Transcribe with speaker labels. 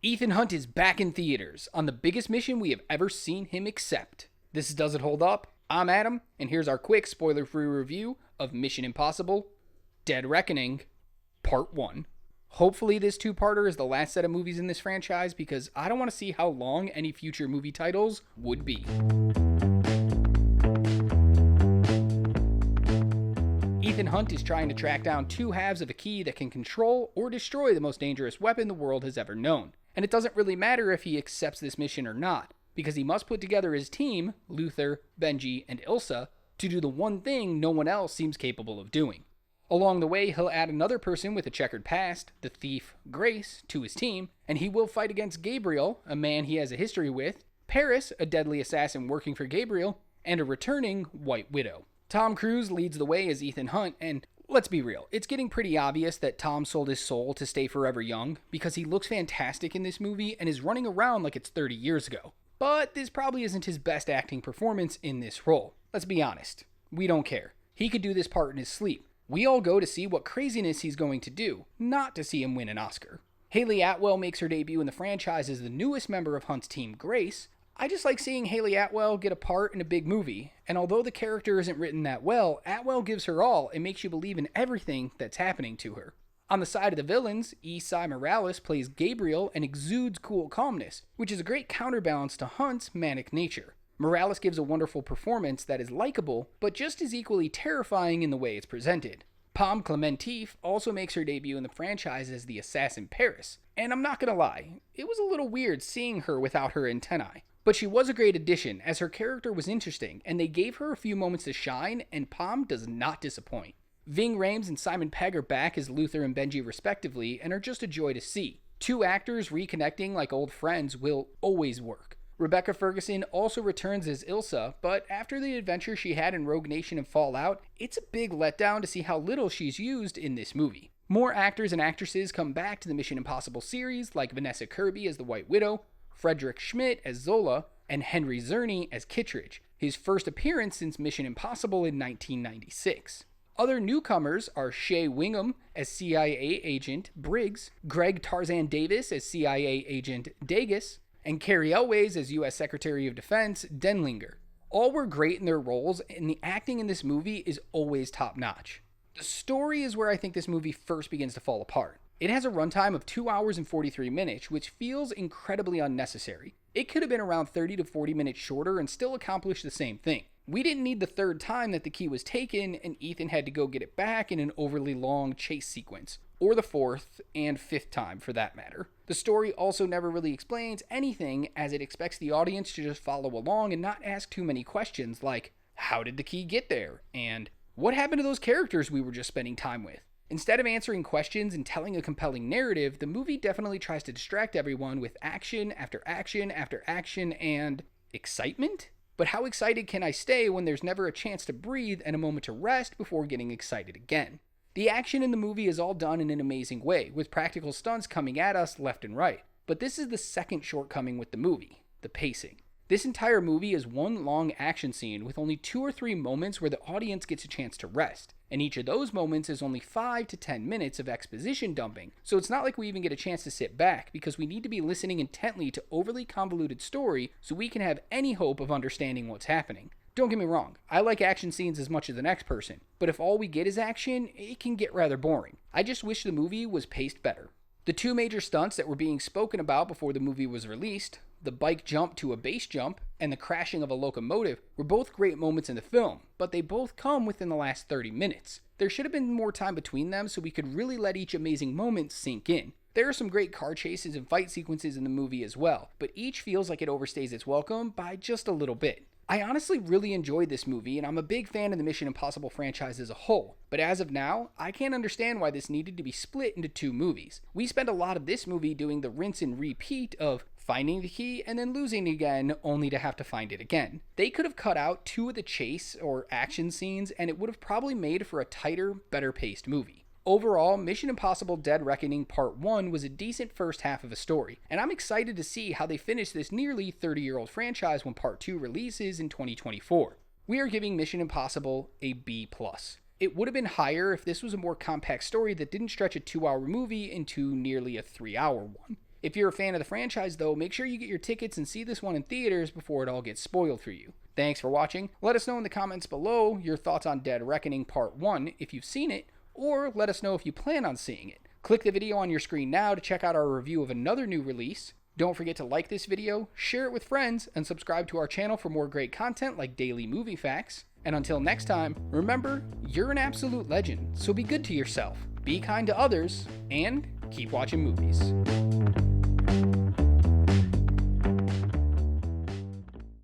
Speaker 1: Ethan Hunt is back in theaters on the biggest mission we have ever seen him accept. This is Does It Hold Up? I'm Adam, and here's our quick spoiler-free review of Mission Impossible Dead Reckoning Part 1. Hopefully this two-parter is the last set of movies in this franchise because I don't want to see how long any future movie titles would be. Ethan Hunt is trying to track down two halves of a key that can control or destroy the most dangerous weapon the world has ever known. And it doesn't really matter if he accepts this mission or not, because he must put together his team, Luther, Benji, and Ilsa, to do the one thing no one else seems capable of doing. Along the way, he'll add another person with a checkered past, the thief Grace, to his team, and he will fight against Gabriel, a man he has a history with, Paris, a deadly assassin working for Gabriel, and a returning White Widow. Tom Cruise leads the way as Ethan Hunt, and let's be real, it's getting pretty obvious that Tom sold his soul to stay forever young, because he looks fantastic in this movie and is running around like it's 30 years ago. But this probably isn't his best acting performance in this role. Let's be honest. We don't care. He could do this part in his sleep. We all go to see what craziness he's going to do, not to see him win an Oscar. Hayley Atwell makes her debut in the franchise as the newest member of Hunt's team, Grace. I just like seeing Hayley Atwell get a part in a big movie, and although the character isn't written that well, Atwell gives her all and makes you believe in everything that's happening to her. On the side of the villains, Esai Morales plays Gabriel and exudes cool calmness, which is a great counterbalance to Hunt's manic nature. Morales gives a wonderful performance that is likable, but just as equally terrifying in the way it's presented. Pom Klementieff also makes her debut in the franchise as the assassin Paris, and I'm not gonna lie, it was a little weird seeing her without her antennae. But she was a great addition, as her character was interesting, and they gave her a few moments to shine, and Pom does not disappoint. Ving Rhames and Simon Pegg are back as Luther and Benji respectively, and are just a joy to see. Two actors reconnecting like old friends will always work. Rebecca Ferguson also returns as Ilsa, but after the adventure she had in Rogue Nation and Fallout, it's a big letdown to see how little she's used in this movie. More actors and actresses come back to the Mission Impossible series, like Vanessa Kirby as the White Widow, Frederick Schmidt as Zola, and Henry Czerny as Kittredge, his first appearance since Mission Impossible in 1996. Other newcomers are Shea Wingham as CIA agent Briggs, Greg Tarzan Davis as CIA agent Degas, and Carrie Elways as U.S. Secretary of Defense Denlinger. All were great in their roles, and the acting in this movie is always top-notch. The story is where I think this movie first begins to fall apart. It has a runtime of 2 hours and 43 minutes, which feels incredibly unnecessary. It could have been around 30 to 40 minutes shorter and still accomplish the same thing. We didn't need the third time that the key was taken and Ethan had to go get it back in an overly long chase sequence. Or the fourth and fifth time, for that matter. The story also never really explains anything, as it expects the audience to just follow along and not ask too many questions like, how did the key get there? And what happened to those characters we were just spending time with? Instead of answering questions and telling a compelling narrative, the movie definitely tries to distract everyone with action after action after action and excitement? But how excited can I stay when there's never a chance to breathe and a moment to rest before getting excited again? The action in the movie is all done in an amazing way, with practical stunts coming at us left and right. But this is the second shortcoming with the movie, the pacing. This entire movie is one long action scene with only 2 or 3 moments where the audience gets a chance to rest. And each of those moments is only 5 to 10 minutes of exposition dumping, so it's not like we even get a chance to sit back because we need to be listening intently to overly convoluted story so we can have any hope of understanding what's happening. Don't get me wrong, I like action scenes as much as the next person, but if all we get is action, it can get rather boring. I just wish the movie was paced better. The two major stunts that were being spoken about before the movie was released, the bike jump to a base jump, and the crashing of a locomotive, were both great moments in the film, but they both come within the last 30 minutes. There should have been more time between them so we could really let each amazing moment sink in. There are some great car chases and fight sequences in the movie as well, but each feels like it overstays its welcome by just a little bit. I honestly really enjoyed this movie, and I'm a big fan of the Mission Impossible franchise as a whole, but as of now, I can't understand why this needed to be split into 2 movies. We spent a lot of this movie doing the rinse and repeat of finding the key and then losing it again, only to have to find it again. They could have cut out 2 of the chase or action scenes, and it would have probably made for a tighter, better paced movie. Overall, Mission Impossible Dead Reckoning Part 1 was a decent first half of a story, and I'm excited to see how they finish this nearly 30-year-old franchise when Part 2 releases in 2024. We are giving Mission Impossible a B+. It would have been higher if this was a more compact story that didn't stretch a 2-hour movie into nearly a 3-hour one. If you're a fan of the franchise though, make sure you get your tickets and see this one in theaters before it all gets spoiled for you. Thanks for watching. Let us know in the comments below your thoughts on Dead Reckoning Part 1 if you've seen it, or let us know if you plan on seeing it. Click the video on your screen now to check out our review of another new release. Don't forget to like this video, share it with friends, and subscribe to our channel for more great content like daily movie facts. And until next time, remember, you're an absolute legend, so be good to yourself, be kind to others, and keep watching movies.